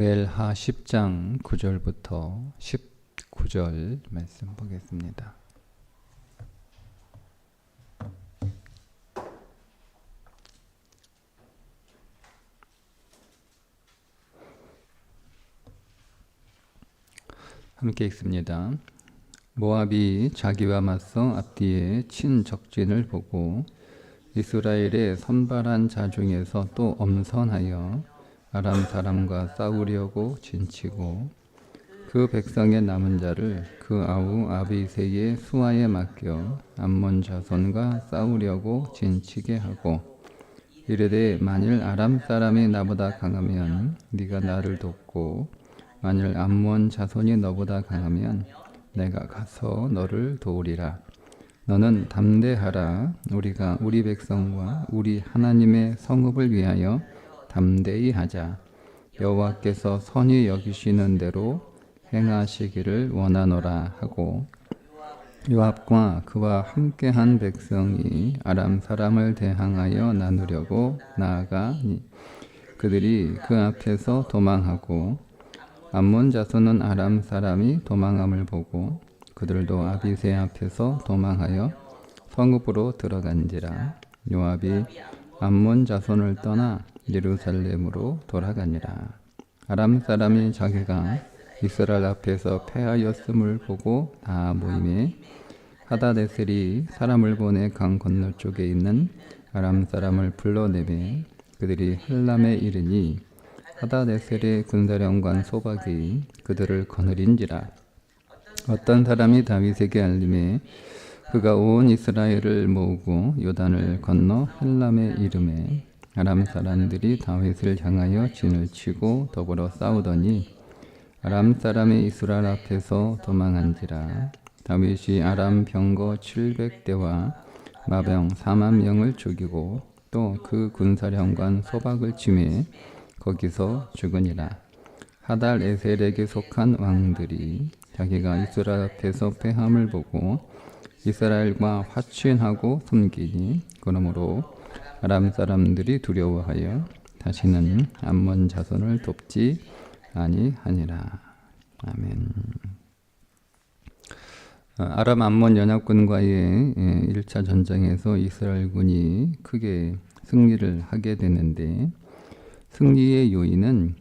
사무엘하 10장 9절부터 19절 말씀 보겠습니다. 함께 읽습니다. 모압이 자기와 맞서 앞뒤에 친 적진을 보고 이스라엘의 선발한 자 중에서 또 엄선하여 아람 사람과 싸우려고 진치고 그 백성의 남은 자를 그 아우 아비새의 수하에 맡겨 암몬 자손과 싸우려고 진치게 하고 이르되 만일 아람 사람이 나보다 강하면 네가 나를 돕고 만일 암몬 자손이 너보다 강하면 내가 가서 너를 도우리라. 너는 담대하라. 우리가 우리 백성과 우리 하나님의 성읍을 위하여 담대히 하자. 여호와께서 선히 여기시는 대로 행하시기를 원하노라 하고 요압과 그와 함께한 백성이 아람 사람을 대항하여 나누려고 나아가니 그들이 그 앞에서 도망하고 암몬 자손은 아람 사람이 도망함을 보고 그들도 아비새 앞에서 도망하여 성읍으로 들어간지라. 요압이 암몬 자손을 떠나 예루살렘으로 돌아가니라. 아람 사람이 자기가 이스라엘 앞에서 패하였음을 보고 다 모임에 하다데셀이 사람을 보내 강 건너쪽에 있는 아람 사람을 불러내매 그들이 헬람에 이르니 하다데셀의 군사령관 소박이 그들을 거느린지라. 어떤 사람이 다윗에게 알림해 그가 온 이스라엘을 모으고 요단을 건너 헬람에 이르매 아람 사람들이 다윗을 향하여 진을 치고 더불어 싸우더니 아람 사람이 이스라엘 앞에서 도망한지라. 다윗이 아람 병거 700대와 마병 4만 명을 죽이고 또 그 군사령관 소박을 치매 거기서 죽으니라. 하달 에셀에게 속한 왕들이 자기가 이스라엘 앞에서 패함을 보고 이스라엘과 화친하고 숨기니 그러므로 아람 사람들이 두려워하여 다시는 암몬 자손을 돕지 아니하니라. 아멘. 아람 암몬 연합군과의 1차 전쟁에서 이스라엘군이 크게 승리를 하게 되는데 승리의 요인은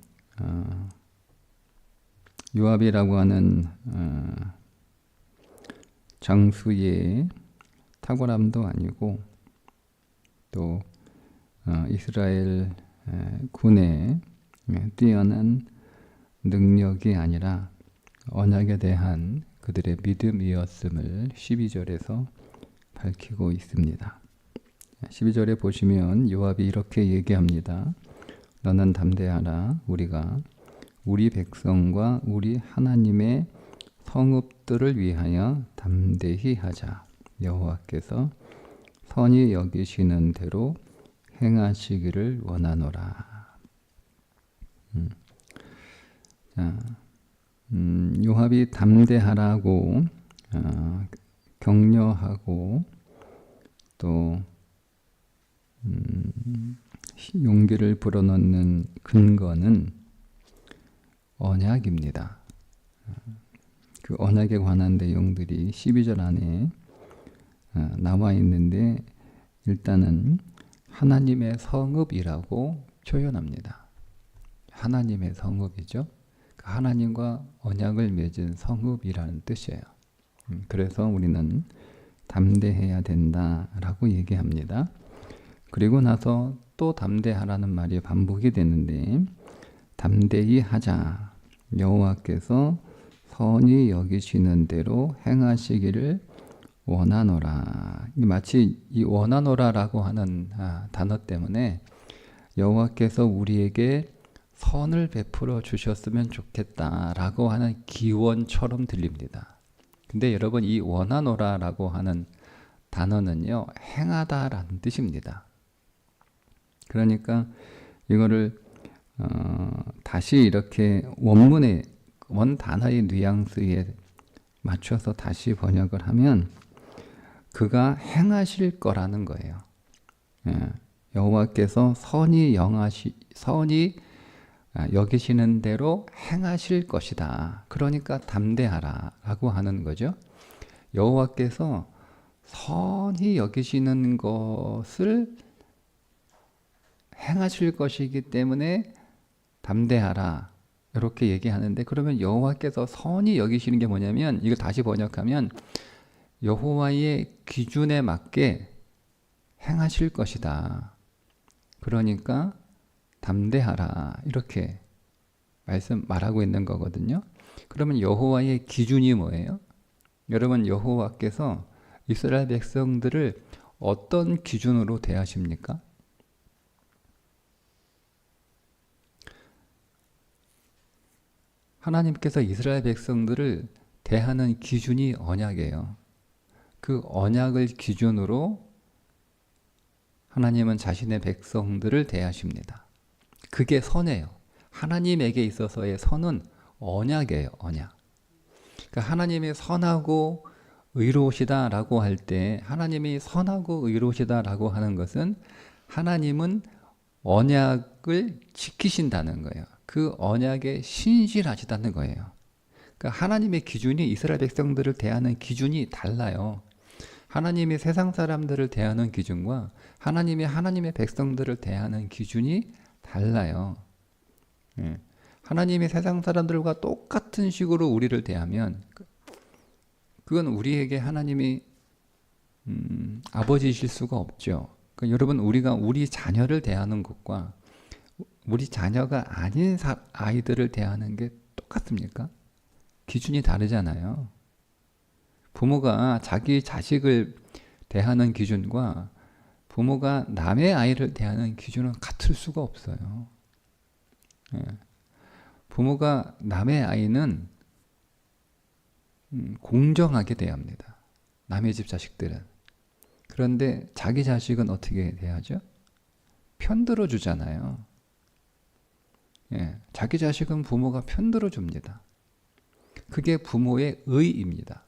요압이라고 하는 장수의 탁월함도 아니고 또 이스라엘 군의 뛰어난 능력이 아니라 언약에 대한 그들의 믿음이었음을 12절에서 밝히고 있습니다. 12절에 보시면 요압이 이렇게 얘기합니다. 너는 담대하라. 우리가 우리 백성과 우리 하나님의 성읍들을 위하여 담대히 하자. 여호와께서 선히 여기시는 대로 행하시기를 원하노라. 요압이 담대하라고 격려하고 또 용기를 불어넣는 근거는 언약입니다. 그 언약에 관한 내용들이 12절 안에 나와 있는데 일단은 하나님의 성읍이라고 표현합니다. 하나님의 성읍이죠. 하나님과 언약을 맺은 성읍이라는 뜻이에요. 그래서 우리는 담대해야 된다라고 얘기합니다. 그리고 나서 또 담대하라는 말이 반복이 되는데 담대히 하자. 여호와께서 선히 여기시는 대로 행하시기를 원하노라. 마치 이 원하노라라고 하는 단어 때문에 여호와께서 우리에게 선을 베풀어 주셨으면 좋겠다라고 하는 기원처럼 들립니다. 근데 여러분 이 원하노라라고 하는 단어는요 행하다라는 뜻입니다. 그러니까 이거를 다시 이렇게 원문의 원 단어의 뉘앙스에 맞춰서 다시 번역을 하면 그가 행하실 거라는 거예요. 여호와께서 선히 여기시는 대로 행하실 것이다. 그러니까 담대하라 라고 하는 거죠. 여호와께서 선히 여기시는 것을 행하실 것이기 때문에 담대하라 이렇게 얘기하는데, 그러면 여호와께서 선히 여기시는 게 뭐냐면, 이걸 다시 번역하면 여호와의 기준에 맞게 행하실 것이다. 그러니까 담대하라 이렇게 말하고 있는 거거든요. 그러면 여호와의 기준이 뭐예요? 여러분, 여호와께서 이스라엘 백성들을 어떤 기준으로 대하십니까? 하나님께서 이스라엘 백성들을 대하는 기준이 언약이에요. 그 언약을 기준으로 하나님은 자신의 백성들을 대하십니다. 그게 선이에요. 하나님에게 있어서의 선은 언약이에요. 언약. 그러니까 하나님이 선하고 의로우시다라고 할 때, 하나님이 선하고 의로우시다라고 하는 것은 하나님은 언약을 지키신다는 거예요. 그 언약에 신실하시다는 거예요. 그러니까 하나님의 기준이 이스라엘 백성들을 대하는 기준이 달라요. 하나님이 세상 사람들을 대하는 기준과 하나님의 백성들을 대하는 기준이 달라요. 하나님이 세상 사람들과 똑같은 식으로 우리를 대하면 그건 우리에게 하나님이 아버지이실 수가 없죠. 그러니까 여러분, 우리가 우리 자녀를 대하는 것과 우리 자녀가 아닌 아이들을 대하는 게 똑같습니까? 기준이 다르잖아요. 부모가 자기 자식을 대하는 기준과 부모가 남의 아이를 대하는 기준은 같을 수가 없어요. 부모가 남의 아이는 공정하게 대합니다. 남의 집 자식들은. 그런데 자기 자식은 어떻게 대하죠? 편들어 주잖아요. 자기 자식은 부모가 편들어 줍니다. 그게 부모의 의입니다.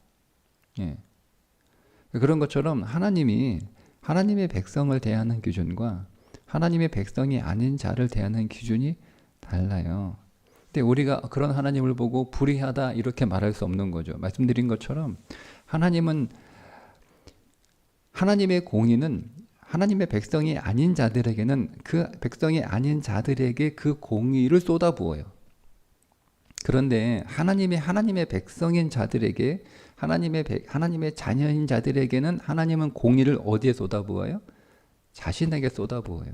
그런 것처럼 하나님의 백성을 대하는 기준과 하나님의 백성이 아닌 자를 대하는 기준이 달라요. 근데 우리가 그런 하나님을 보고 불의하다 이렇게 말할 수 없는 거죠. 말씀드린 것처럼 하나님의 공의는 하나님의 백성이 아닌 자들에게는 그 백성이 아닌 자들에게 그 공의를 쏟아부어요. 그런데 하나님의 백성인 자들에게, 하나님의 자녀인 자들에게는 하나님은 공의를 어디에 쏟아부어요? 자신에게 쏟아부어요.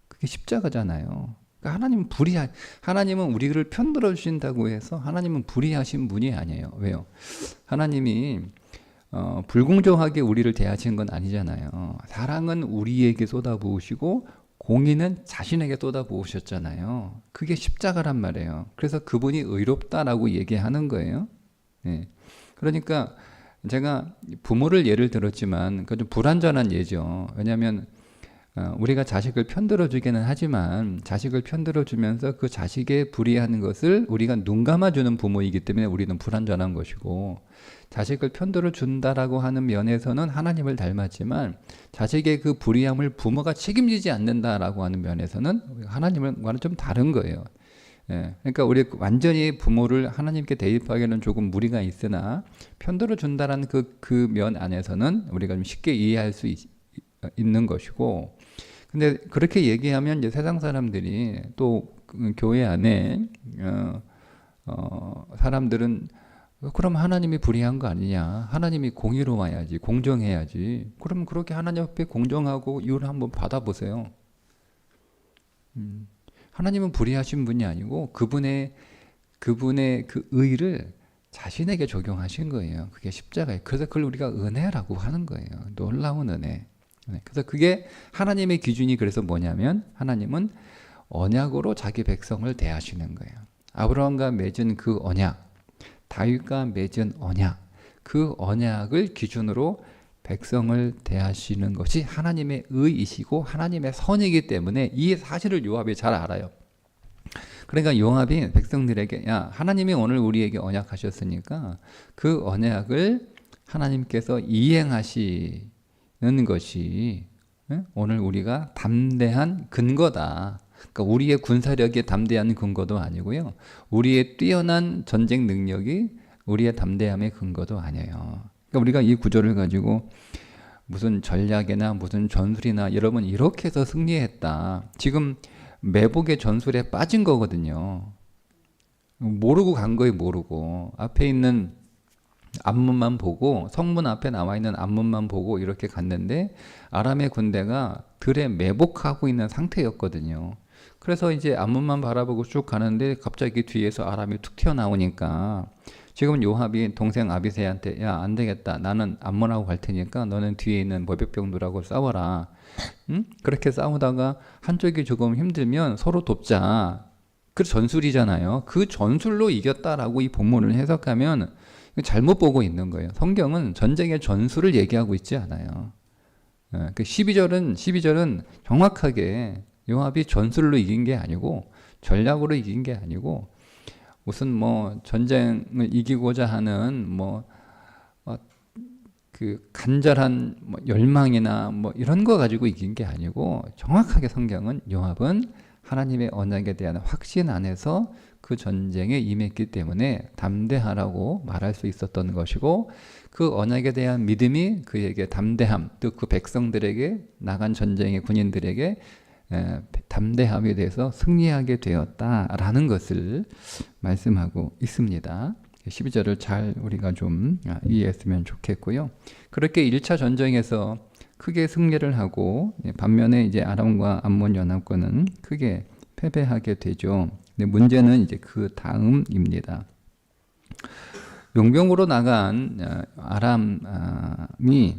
그게 십자가잖아요. 그러니까 하나님은 우리를 편들어 주신다고 해서 하나님은 불의하신 분이 아니에요. 왜요? 하나님이 불공정하게 우리를 대하시는 건 아니잖아요. 사랑은 우리에게 쏟아부으시고 공의는 자신에게 쏟아부으셨잖아요. 그게 십자가란 말이에요. 그래서 그분이 의롭다라고 얘기하는 거예요. 그러니까 제가 부모를 예를 들었지만 그건 좀 불완전한 예죠. 왜냐하면 우리가 자식을 편들어 주기는 하지만 자식을 편들어 주면서 그 자식의 불의하는 것을 우리가 눈 감아주는 부모이기 때문에 우리는 불완전한 것이고, 자식을 편들어 준다라고 하는 면에서는 하나님을 닮았지만 자식의 그 불의함을 부모가 책임지지 않는다라고 하는 면에서는 하나님과는 좀 다른 거예요. 그러니까 우리 완전히 부모를 하나님께 대입하기에는 조금 무리가 있으나 편들어 준다라는 그 면 안에서는 우리가 좀 쉽게 이해할 수 있는 것이고, 근데 그렇게 얘기하면 이제 세상 사람들이 또 교회 안에 사람들은 그럼 하나님이 불의한 거 아니냐, 하나님이 공의로워야지, 공정해야지, 그럼 그렇게 하나님 앞에 공정하고 이유를 한번 받아보세요. 하나님은 불의하신 분이 아니고 그분의 그 의를 자신에게 적용하신 거예요. 그게 십자가예요. 그래서 그걸 우리가 은혜라고 하는 거예요. 놀라운 은혜. 그래서 그게 하나님의 기준이 그래서 뭐냐면 하나님은 언약으로 자기 백성을 대하시는 거예요. 아브라함과 맺은 그 언약, 다윗과 맺은 언약, 그 언약을 기준으로 백성을 대하시는 것이 하나님의 의이시고 하나님의 선이기 때문에 이 사실을 요압이 잘 알아요. 그러니까 요압이 백성들에게, 야, 하나님이 오늘 우리에게 언약하셨으니까 그 언약을 하나님께서 이행하시는 것이 오늘 우리가 담대한 근거다. 그러니까 우리의 군사력이 담대한 근거도 아니고요. 우리의 뛰어난 전쟁 능력이 우리의 담대함의 근거도 아니에요. 그러니까 우리가 이 구조를 가지고 무슨 전략이나 무슨 전술이나 여러분 이렇게 해서 승리했다. 지금 매복의 전술에 빠진 거거든요. 모르고 간 거예요, 모르고. 앞에 있는 앞문만 보고 성문 앞에 나와 있는 앞문만 보고 이렇게 갔는데 아람의 군대가 들에 매복하고 있는 상태였거든요. 그래서 이제 앞문만 바라보고 쭉 가는데 갑자기 뒤에서 아람이 툭 튀어나오니까 지금 요압이 동생 아비새한테 야, 안 되겠다. 나는 앞문하고 갈 테니까 너는 뒤에 있는 모병들하고 싸워라. 응? 그렇게 싸우다가 한쪽이 조금 힘들면 서로 돕자. 그 전술이잖아요. 그 전술로 이겼다라고 이 본문을 해석하면 잘못 보고 있는 거예요. 성경은 전쟁의 전술을 얘기하고 있지 않아요. 그 12절은 정확하게 요압이 전술로 이긴 게 아니고 전략으로 이긴 게 아니고 무슨 뭐 전쟁을 이기고자 하는 그 간절한 뭐 열망이나 뭐 이런 거 가지고 이긴 게 아니고 정확하게 성경은 요압은 하나님의 언약에 대한 확신 안에서 그 전쟁에 임했기 때문에 담대하라고 말할 수 있었던 것이고 그 언약에 대한 믿음이 그에게 담대함, 또 그 백성들에게 나간 전쟁의 군인들에게 담대함에 대해서 승리하게 되었다라는 것을 말씀하고 있습니다. 12절을 잘 우리가 좀 이해했으면 좋겠고요. 그렇게 1차 전쟁에서 크게 승리를 하고 반면에 이제 아람과 암몬 연합군은 크게 패배하게 되죠. 근데 문제는 이제 그 다음입니다. 용병으로 나간 아람이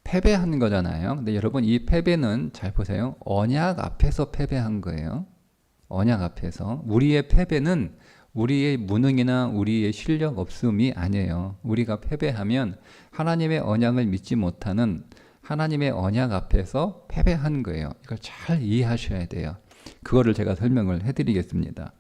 패배한 거잖아요. 근데 여러분 이 패배는 잘 보세요. 언약 앞에서 패배한 거예요. 언약 앞에서. 우리의 패배는 우리의 무능이나 우리의 실력 없음이 아니에요. 우리가 패배하면 하나님의 언약을 믿지 못하는 하나님의 언약 앞에서 패배한 거예요. 이걸 잘 이해하셔야 돼요. 그거를 제가 설명을 해드리겠습니다.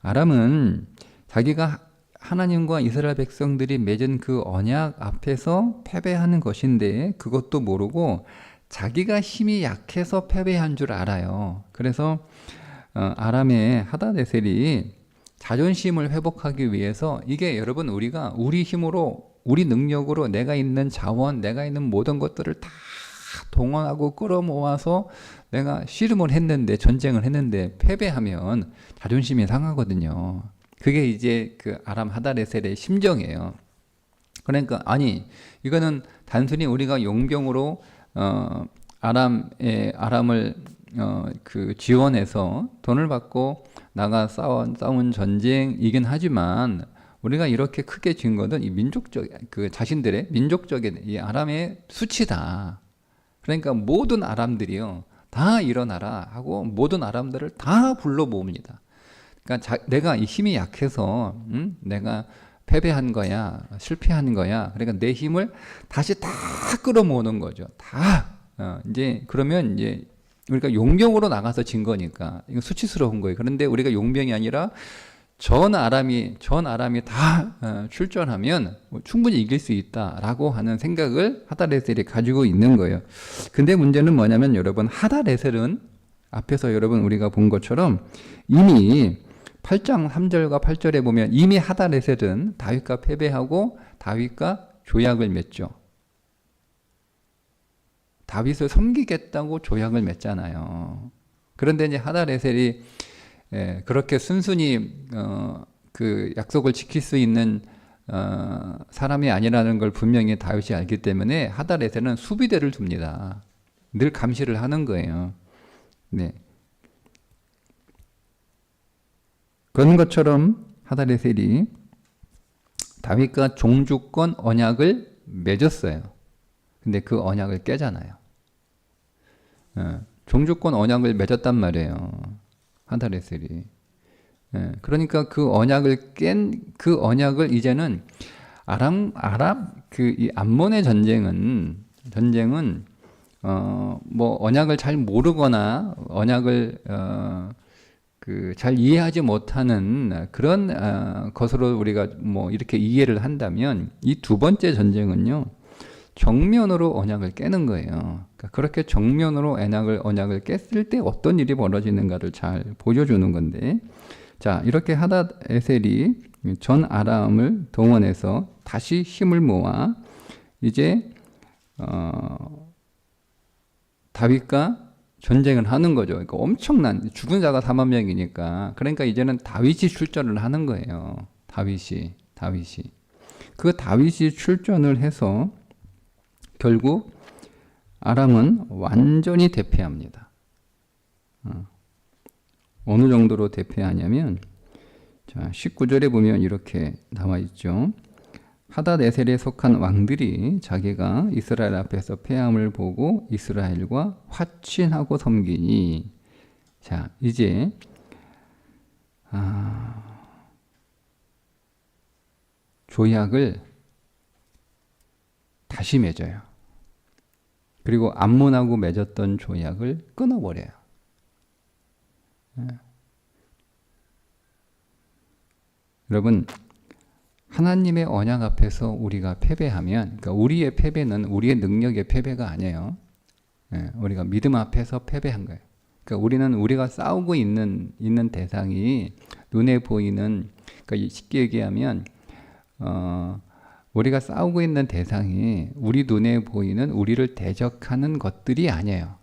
아람은 자기가 하나님과 이스라엘 백성들이 맺은 그 언약 앞에서 패배하는 것인데 그것도 모르고 자기가 힘이 약해서 패배한 줄 알아요. 그래서 아람의 하다데셀이 자존심을 회복하기 위해서 이게 여러분 우리가 우리 힘으로 우리 능력으로 내가 있는 자원, 내가 있는 모든 것들을 다 동원하고 끌어모아서 내가 씨름을 했는데 전쟁을 했는데 패배하면 자존심이 상하거든요. 그게 이제 그 아람 하다레셀의 심정이에요. 그러니까 아니 이거는 단순히 우리가 용병으로 아람을 그 지원해서 돈을 받고 나가 싸운 전쟁이긴 하지만 우리가 이렇게 크게 진 것은 이 민족적 그 자신들의 민족적인 이 아람의 수치다. 그러니까 모든 아람들이요 다 일어나라 하고 모든 아람들을 다 불러 모읍니다. 그러니까 내가 이 힘이 약해서 내가 패배한 거야, 실패한 거야. 그러니까 내 힘을 다시 다 끌어모으는 거죠. 다 이제 그러면 이제 우리가 용병으로 나가서 진 거니까 이거 수치스러운 거예요. 그런데 우리가 용병이 아니라 전 아람이 다 출전하면 충분히 이길 수 있다라고 하는 생각을 하다레셀이 가지고 있는 거예요. 근데 문제는 뭐냐면 여러분 하다레셀은 앞에서 여러분 우리가 본 것처럼 이미 8장 3절과 8절에 보면 이미 하다레셀은 다윗과 패배하고 다윗과 조약을 맺죠. 다윗을 섬기겠다고 조약을 맺잖아요. 그런데 이제 하다레셀이 그렇게 순순히 그 약속을 지킬 수 있는 사람이 아니라는 걸 분명히 다윗이 알기 때문에 하다레셀은 수비대를 둡니다. 늘 감시를 하는 거예요. 네. 그런 것처럼 하다레셀이 다윗과 종주권 언약을 맺었어요. 근데 그 언약을 깨잖아요. 종주권 언약을 맺었단 말이에요. 하다레셀이. 그러니까 그 언약을 깬 그 언약을 이제는 이 암몬의 전쟁은 뭐 언약을 잘 모르거나 언약을 잘 이해하지 못하는 그런 것으로 우리가 뭐 이렇게 이해를 한다면 이 두 번째 전쟁은요 정면으로 언약을 깨는 거예요. 그러니까 그렇게 정면으로 언약을 깼을 때 어떤 일이 벌어지는가를 잘 보여주는 건데, 자, 이렇게 하닷 에셀이 전 아람을 동원해서 다시 힘을 모아 이제 다윗과 전쟁을 하는 거죠. 그러니까 엄청난 죽은 자가 4만 명이니까, 그러니까 이제는 다윗이 출전을 하는 거예요. 다윗이 그 다윗이 출전을 해서 결국 아람은 완전히 대패합니다. 어느 정도로 대패하냐면, 자, 19절에 보면 이렇게 나와 있죠. 하닷에셀에 속한 왕들이 자기가 이스라엘 앞에서 패함을 보고 이스라엘과 화친하고 섬기니, 자, 이제 조약을 다시 맺어요. 그리고 암몬하고 맺었던 조약을 끊어버려요. 여러분, 하나님의 언약 앞에서 우리가 패배하면, 그러니까 우리의 패배는 우리의 능력의 패배가 아니에요. 우리가 믿음 앞에서 패배한 거예요. 그러니까 우리는 우리가 싸우고 있는 대상이 눈에 보이는, 그러니까 쉽게 얘기하면 우리가 싸우고 있는 대상이 우리 눈에 보이는 우리를 대적하는 것들이 아니에요.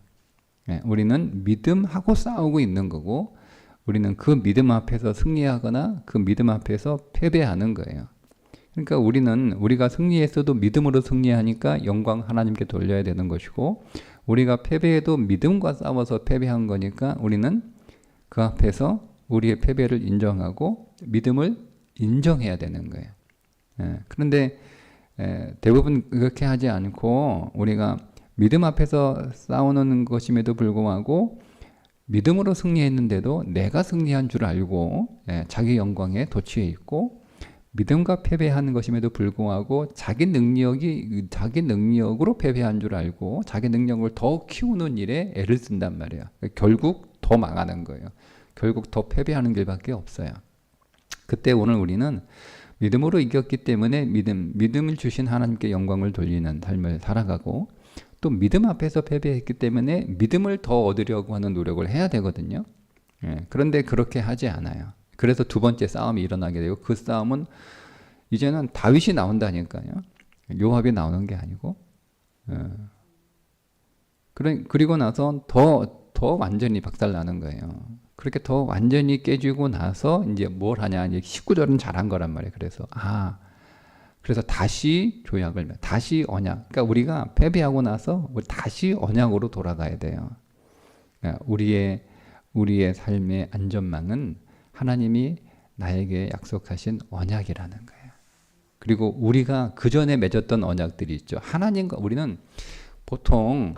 우리는 믿음하고 싸우고 있는 거고, 우리는 그 믿음 앞에서 승리하거나 그 믿음 앞에서 패배하는 거예요. 그러니까 우리가 승리했어도 믿음으로 승리하니까 영광 하나님께 돌려야 되는 것이고, 우리가 패배해도 믿음과 싸워서 패배한 거니까 우리는 그 앞에서 우리의 패배를 인정하고 믿음을 인정해야 되는 거예요. 그런데 대부분 그렇게 하지 않고 우리가 믿음 앞에서 싸우는 것임에도 불구하고 믿음으로 승리했는데도 내가 승리한 줄 알고 자기 영광에 도취해 있고, 믿음과 패배하는 것임에도 불구하고 자기 능력으로 패배한 줄 알고 자기 능력을 더 키우는 일에 애를 쓴단 말이에요. 결국 더 망하는 거예요. 결국 더 패배하는 길밖에 없어요. 그때 오늘 우리는 믿음으로 이겼기 때문에 믿음을 주신 하나님께 영광을 돌리는 삶을 살아가고, 또 믿음 앞에서 패배했기 때문에 믿음을 더 얻으려고 하는 노력을 해야 되거든요. 그런데 그렇게 하지 않아요. 그래서 두 번째 싸움이 일어나게 되고, 그 싸움은 이제는 다윗이 나온다니까요. 요압이 나오는 게 아니고. 그리고 나서 더 완전히 박살나는 거예요. 그렇게 더 완전히 깨지고 나서 이제 뭘 하냐, 이제 19절은 잘한 거란 말이에요. 그래서 다시 조약을, 다시 언약. 그러니까 우리가 패배하고 나서 다시 언약으로 돌아가야 돼요. 우리의 삶의 안전망은 하나님이 나에게 약속하신 언약이라는 거예요. 그리고 우리가 그 전에 맺었던 언약들이 있죠. 하나님과 우리는 보통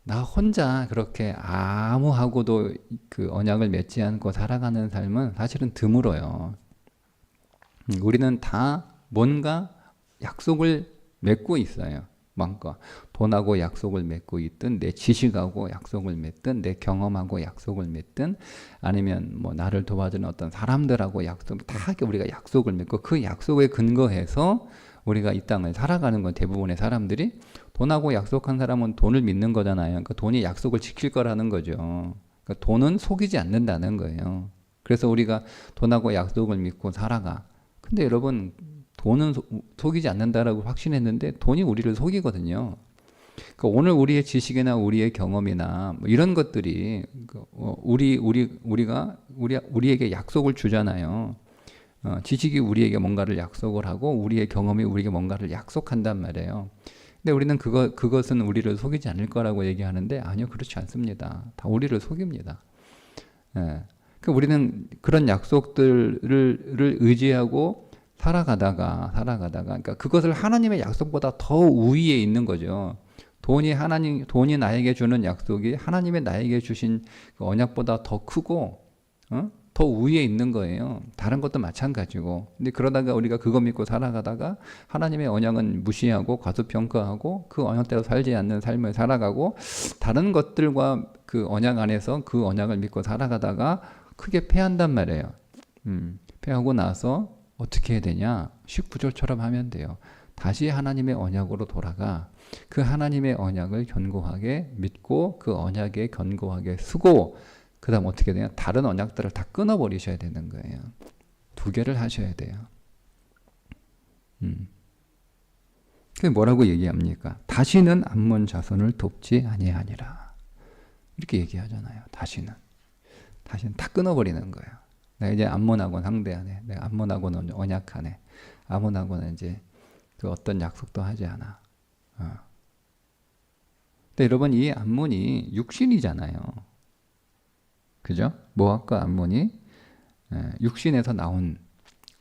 나 혼자 그렇게 아무하고도 그 언약을 맺지 않고 살아가는 삶은 사실은 드물어요. 우리는 다 뭔가 약속을 맺고 있어요. 뭔가 돈하고 약속을 맺고 있든, 내 지식하고 약속을 맺든, 내 경험하고 약속을 맺든, 아니면 뭐 나를 도와주는 어떤 사람들하고 다 우리가 약속을 맺고, 그 약속에 근거해서 우리가 이 땅을 살아가는 건, 대부분의 사람들이 돈하고 약속한 사람은 돈을 믿는 거잖아요. 그러니까 돈이 약속을 지킬 거라는 거죠. 그러니까 돈은 속이지 않는다는 거예요. 그래서 우리가 돈하고 약속을 믿고 살아가. 근데 여러분, 돈은 속이지 않는다라고 확신했는데 돈이 우리를 속이거든요. 그러니까 오늘 우리의 지식이나 우리의 경험이나 뭐 이런 것들이 우리에게 약속을 주잖아요. 지식이 우리에게 뭔가를 약속을 하고, 우리의 경험이 우리에게 뭔가를 약속한단 말이에요. 근데 우리는 그것은 우리를 속이지 않을 거라고 얘기하는데, 아니요, 그렇지 않습니다. 다 우리를 속입니다. 그러니까 우리는 그런 약속들을 의지하고 살아가다가, 그러니까 그것을 하나님의 약속보다 더 우위에 있는 거죠. 돈이 나에게 주는 약속이 하나님의 나에게 주신 그 언약보다 더 크고, 더 우위에 있는 거예요. 다른 것도 마찬가지고. 근데 그러다가 우리가 그거 믿고 살아가다가 하나님의 언약은 무시하고 과소평가하고 그 언약대로 살지 않는 삶을 살아가고, 다른 것들과 그 언약 안에서 그 언약을 믿고 살아가다가 크게 패한단 말이에요. 패하고 나서 어떻게 해야 되냐? 19절처럼 하면 돼요. 다시 하나님의 언약으로 돌아가 그 하나님의 언약을 견고하게 믿고 그 언약에 견고하게 쓰고 그 다음 어떻게 되냐? 다른 언약들을 다 끊어버리셔야 되는 거예요. 두 개를 하셔야 돼요. 그게 뭐라고 얘기합니까? 다시는 암몬 자손을 돕지 아니하니라. 이렇게 얘기하잖아요. 다시는 다 끊어버리는 거예요. 내가 이제 암몬하고는 상대하네. 내가 암몬하고는 언약하네. 암몬하고는 이제 그 어떤 약속도 하지 않아. 근데 여러분 이 암몬이 육신이잖아요. 그죠? 모압과 암몬이 육신에서 나온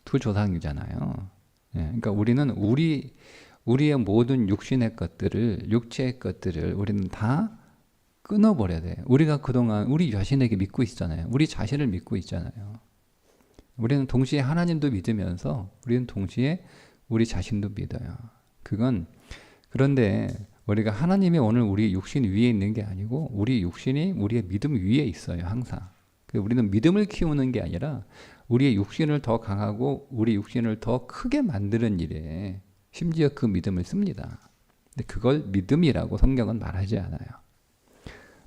두 조상이잖아요. 그러니까 우리는 우리의 모든 육신의 것들을, 육체의 것들을 우리는 다 끊어버려야 돼요. 우리가 그동안 우리 자신에게 믿고 있잖아요. 우리 자신을 믿고 있잖아요. 우리는 동시에 하나님도 믿으면서 우리는 동시에 우리 자신도 믿어요. 그런데 우리가 하나님이 오늘 우리 육신 위에 있는 게 아니고 우리 육신이 우리의 믿음 위에 있어요. 항상. 우리는 믿음을 키우는 게 아니라 우리의 육신을 더 강하고 우리 육신을 더 크게 만드는 일에 심지어 그 믿음을 씁니다. 근데 그걸 믿음이라고 성경은 말하지 않아요.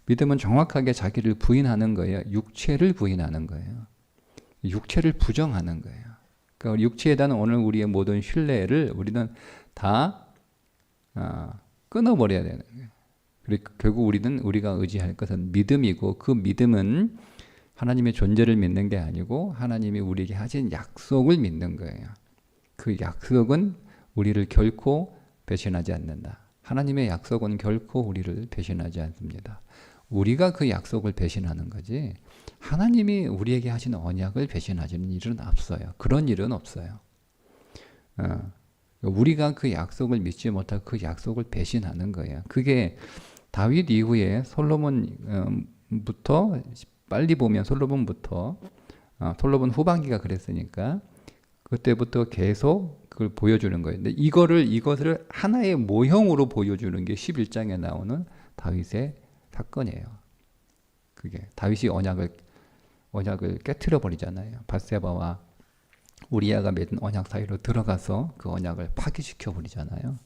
믿음은 정확하게 자기를 부인하는 거예요. 육체를 부인하는 거예요. 육체를 부정하는 거예요. 그러니까 육체에 대한 오늘 우리의 모든 신뢰를 우리는 다 끊어버려야 되는 거예요. 그리고 결국 우리가 의지할 것은 믿음이고 그 믿음은 하나님의 존재를 믿는 게 아니고 하나님이 우리에게 하신 약속을 믿는 거예요. 그 약속은 우리를 결코 배신하지 않는다. 하나님의 약속은 결코 우리를 배신하지 않습니다. 우리가 그 약속을 배신하는 거지 하나님이 우리에게 하신 언약을 배신하시는 일은 없어요. 그런 일은 없어요. 우리가 그 약속을 믿지 못하고 그 약속을 배신하는 거예요. 그게 다윗 이후에 솔로몬부터 빨리 보면 솔로몬 후반기가 그랬으니까 그때부터 계속 그걸 보여주는 거예요. 근데 이것을 하나의 모형으로 보여주는 게 11장에 나오는 다윗의 사건이에요. 그게 다윗이 언약을 깨트려 버리잖아요. 밧세바와 우리아가 맺은 언약 사이로 들어가서 그 언약을 파기시켜 버리잖아요.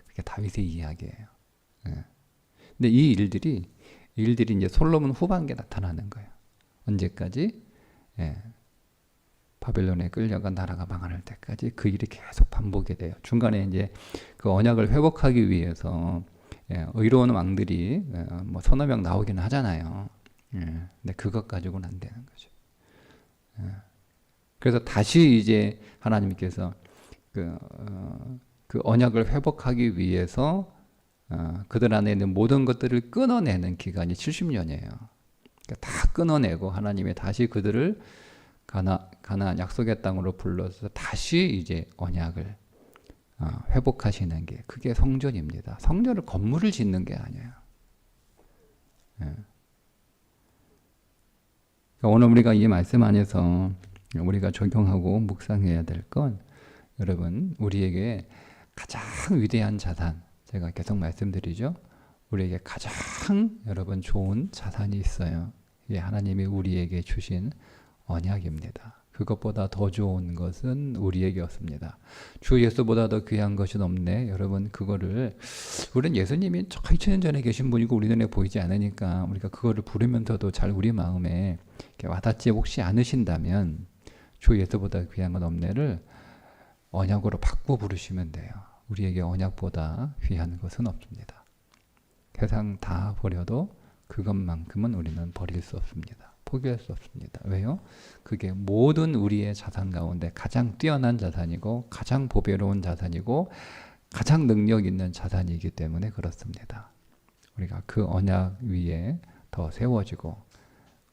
그게 다윗의 이야기예요. 근데 이 일들이 이제 솔로몬 후반기에 나타나는 거예요. 언제까지? 바벨론에 끌려간 나라가 망할 때까지 그 일이 계속 반복이 돼요. 중간에 이제 그 언약을 회복하기 위해서 의로운 왕들이 뭐 서너 명 나오기는 하잖아요. 근데 그것 가지고는 안 되는 거죠. 그래서 다시 이제 하나님께서 그 언약을 회복하기 위해서 그들 안에 있는 모든 것들을 끊어내는 기간이 70년이에요. 그러니까 다 끊어내고 하나님이 다시 그들을 가나안 약속의 땅으로 불러서 다시 이제 언약을 회복하시는 게 그게 성전입니다. 성전을 건물을 짓는 게 아니에요. 그러니까 오늘 우리가 이 말씀 안에서 우리가 적용하고 묵상해야 될 건 여러분 우리에게 가장 위대한 자산 제가 계속 말씀드리죠. 우리에게 가장 여러분 좋은 자산이 있어요. 이게 하나님이 우리에게 주신 언약입니다. 그것보다 더 좋은 것은 우리에게 없습니다. 주 예수보다 더 귀한 것은 없네. 여러분 우리는 예수님이 2000년 전에 계신 분이고 우리 눈에 보이지 않으니까 우리가 그거를 부르면서도 잘 우리 마음에 와닿지 혹시 않으신다면 주 예수보다 귀한 건 없네를 언약으로 바꿔 부르시면 돼요. 우리에게 언약보다 귀한 것은 없습니다. 세상 다 버려도 그것만큼은 우리는 버릴 수 없습니다. 포기할 수 없습니다. 왜요? 그게 모든 우리의 자산 가운데 가장 뛰어난 자산이고 가장 보배로운 자산이고 가장 능력 있는 자산이기 때문에 그렇습니다. 우리가 그 언약 위에 더 세워지고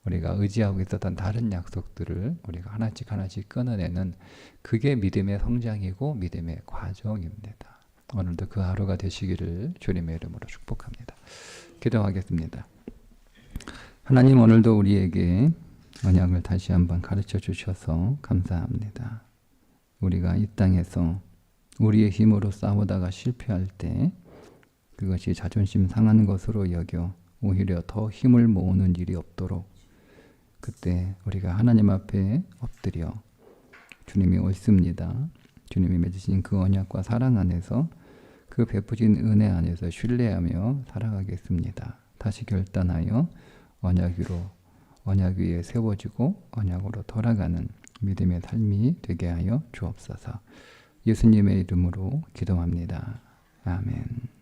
우리가 의지하고 있었던 다른 약속들을 우리가 하나씩 끊어내는 그게 믿음의 성장이고 믿음의 과정입니다. 오늘도 그 하루가 되시기를 주님의 이름으로 축복합니다. 기도하겠습니다. 하나님 오늘도 우리에게 언약을 다시 한번 가르쳐 주셔서 감사합니다. 우리가 이 땅에서 우리의 힘으로 싸우다가 실패할 때 그것이 자존심 상하는 것으로 여겨 오히려 더 힘을 모으는 일이 없도록 그때 우리가 하나님 앞에 엎드려 주님이 옳습니다. 주님이 맺으신 그 언약과 사랑 안에서 그 베푸신 은혜 안에서 신뢰하며 살아가겠습니다. 다시 결단하여 언약 위에 세워지고 언약으로 돌아가는 믿음의 삶이 되게 하여 주옵소서. 예수님의 이름으로 기도합니다. 아멘.